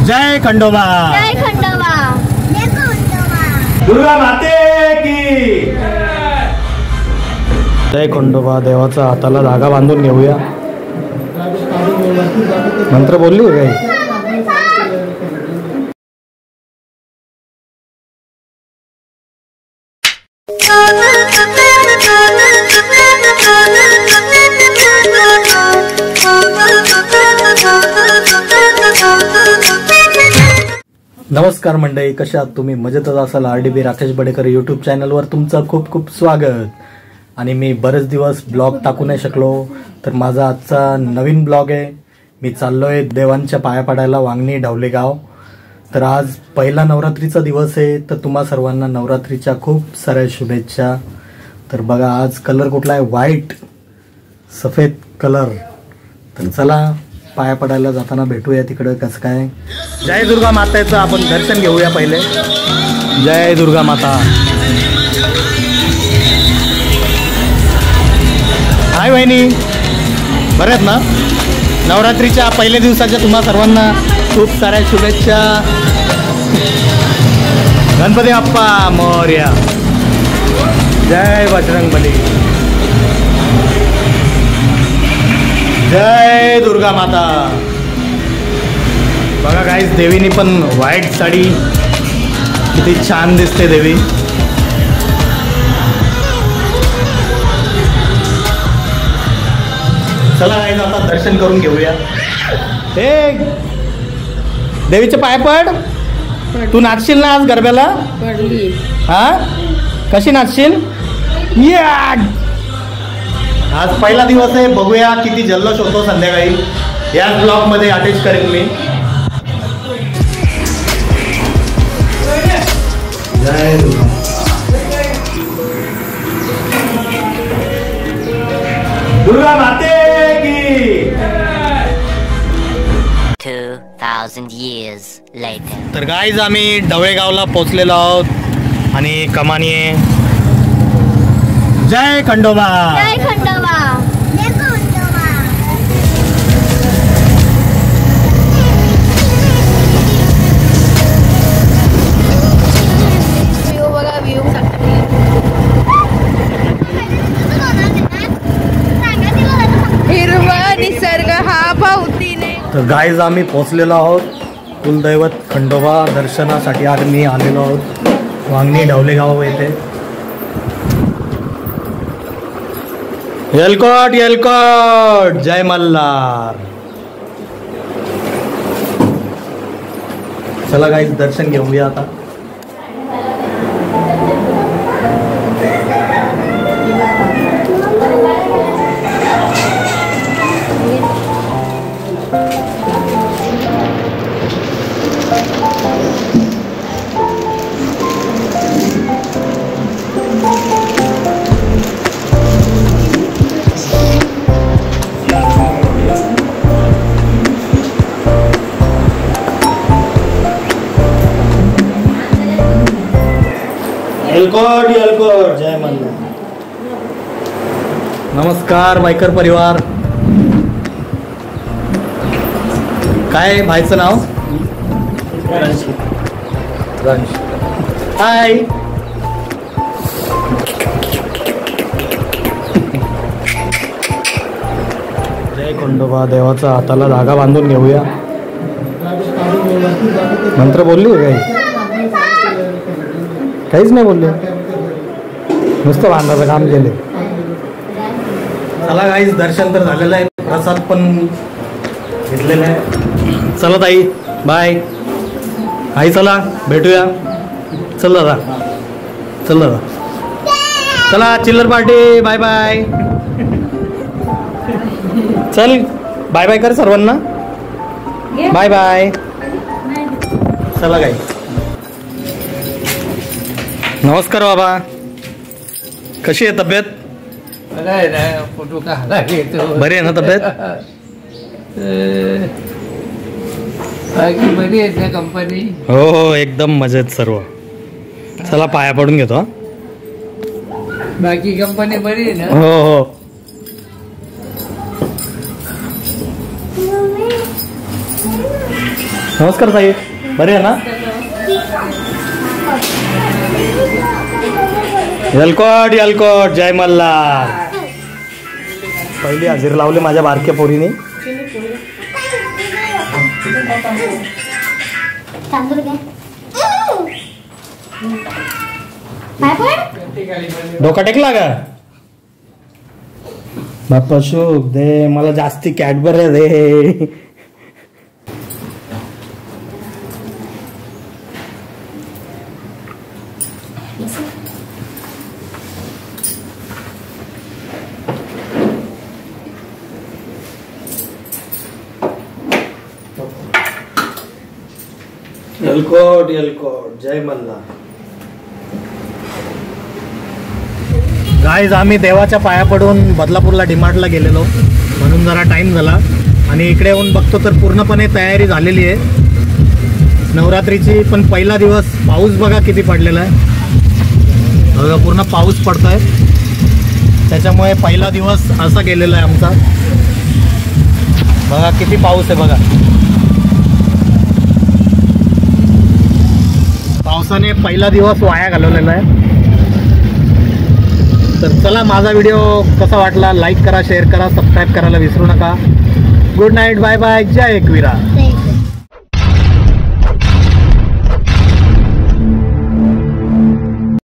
जय खंडोबा, जय खंडोबा, जय खंडोबा, दुर्गा माते की जय खंडोबा. देवाचा हाताला धागा बांधून घेऊया. मंत्र बोलली काही. नमस्कार मंडळी, कशा आहात तुम्ही? मजेतच असाल. RDB राकेश बडेकर यूट्यूब चॅनलवर तुमचं खूप खूप स्वागत. आणि मी बरेच दिवस ब्लॉग टाकू नाही शकलो, तर माझा आजचा नवीन ब्लॉग आहे. मी चाललोय देवांच्या पाया पडायला, वांगणी ढवलेगाव. तर आज पहिला नवरात्रीचा दिवस आहे, तर तुम्हा सर्वांना नवरात्रीच्या खूप साऱ्या शुभेच्छा. तर बघा, आज कलर कुठला आहे? व्हाईट, सफेद कलर. तर चला पाया पडायला जाताना भेटूया तिकडं कसं काय. जय दुर्गा मातेचं आपण दर्शन घेऊया पहिले. जय दुर्गा माता. हाय वहिनी, बरे आहेत ना? नवरात्रीच्या पहिल्या दिवसाच्या तुम्हा सर्वांना खूप साऱ्या शुभेच्छा. गणपती बाप्पा मोरया. जय बजरंगबली. जय दुर्गा माता. बघा गाईस, देवीनी पण व्हाईट साडी, किती छान दिसते देवी. चला गाईस, आता दर्शन करून घेऊया. हे देवीचे पाय पड. तू नाचशील ना आज गरब्याला? हा, कशी नाचशील? या, आज पहिला दिवस आहे. बघूया किती जल्लोष होतो संध्याकाळी. याच ब्लॉग मध्ये अटॅच करेन मी. जय दुर्गा माते की. 2000 years later. तर गाईज, आम्ही ढवळेगावला पोहोचलेलो आहोत आणि कमानी आहे. जय खंडोबा, जय खंडोबा, जय खंडोबा. व्ह्यू बघा, व्ह्यू. हिरवा निसर्ग हा पावतीने. तर गाईज, आम्ही पोहोचलेलो आहोत कुलदैवत खंडोबा दर्शनासाठी. आज मी आलेलो आहोत वांगणी ढवलेगाव येथे. येलकोट येलकोट, जय मल्हार. चला गाईज, दर्शन घेऊया आता. येलकोट येलकोट, जय मल्हार. नमस्कार बायकर परिवार. काय भाईचं नाव? हाय. जय खंडोबा. देवाचा हाताला धागा बांधून घेऊया. मंत्र बोलली काही? काहीच नाही बोलले, नुसतं बांधाचं काम केले. चला गाईज, दर्शन तर झालेलं आहे, प्रसाद पण घेतलेला आहे. चला ताई, बाय. आई चला भेटूया. चल दादा, चल दादा, चला चिल्लर पार्टी. Bye bye. चल बाय बाय कर सर्वांना. Bye bye. चला गाई. नमस्कार बाबा, कशी आहे तब्येत? बरी आहे ना तब्येत? बरी आहे ना कंपनी? हो हो, एकदम मजेत सर्व. चला पाया पडून घेतो. बाकी कंपनी बरी आहे ना? हो हो. नमस्कार ताई, बरे आहे ना? यलकोट यलकोट, जय मल्हार. पहिली हजेरी लावली माझ्या बारक्या पोरीने. डोका टेकला का? बाप्पा शुभ दे, मला जास्ती कॅडबरी दे. यलकोट यलकोट, जय मल्हार. गाईज, आम्ही देवाच्या पाया पडून बदलापूरला डिमार्टला गेलेलो, म्हणून जरा टाइम झाला. आणि इकडे येऊन बघतो तर पूर्णपणे तयारी झालेली आहे नवरात्रीची. पण पहिला दिवस पाऊस बघा किती पडलेला आहे. बघा पूर्ण पाऊस पडतोय, त्याच्यामुळे पहिला दिवस असा गेलेला आहे आमचा. बघा किती पाऊस आहे बघा. पावसाने पहिला दिवस वाया घालवलेला आहे. तर चला, माझा व्हिडिओ कसा वाटला लाईक करा, शेअर करा, सबस्क्राईब करायला विसरू नका. गुड नाईट, बाय बाय, जय एकविरा.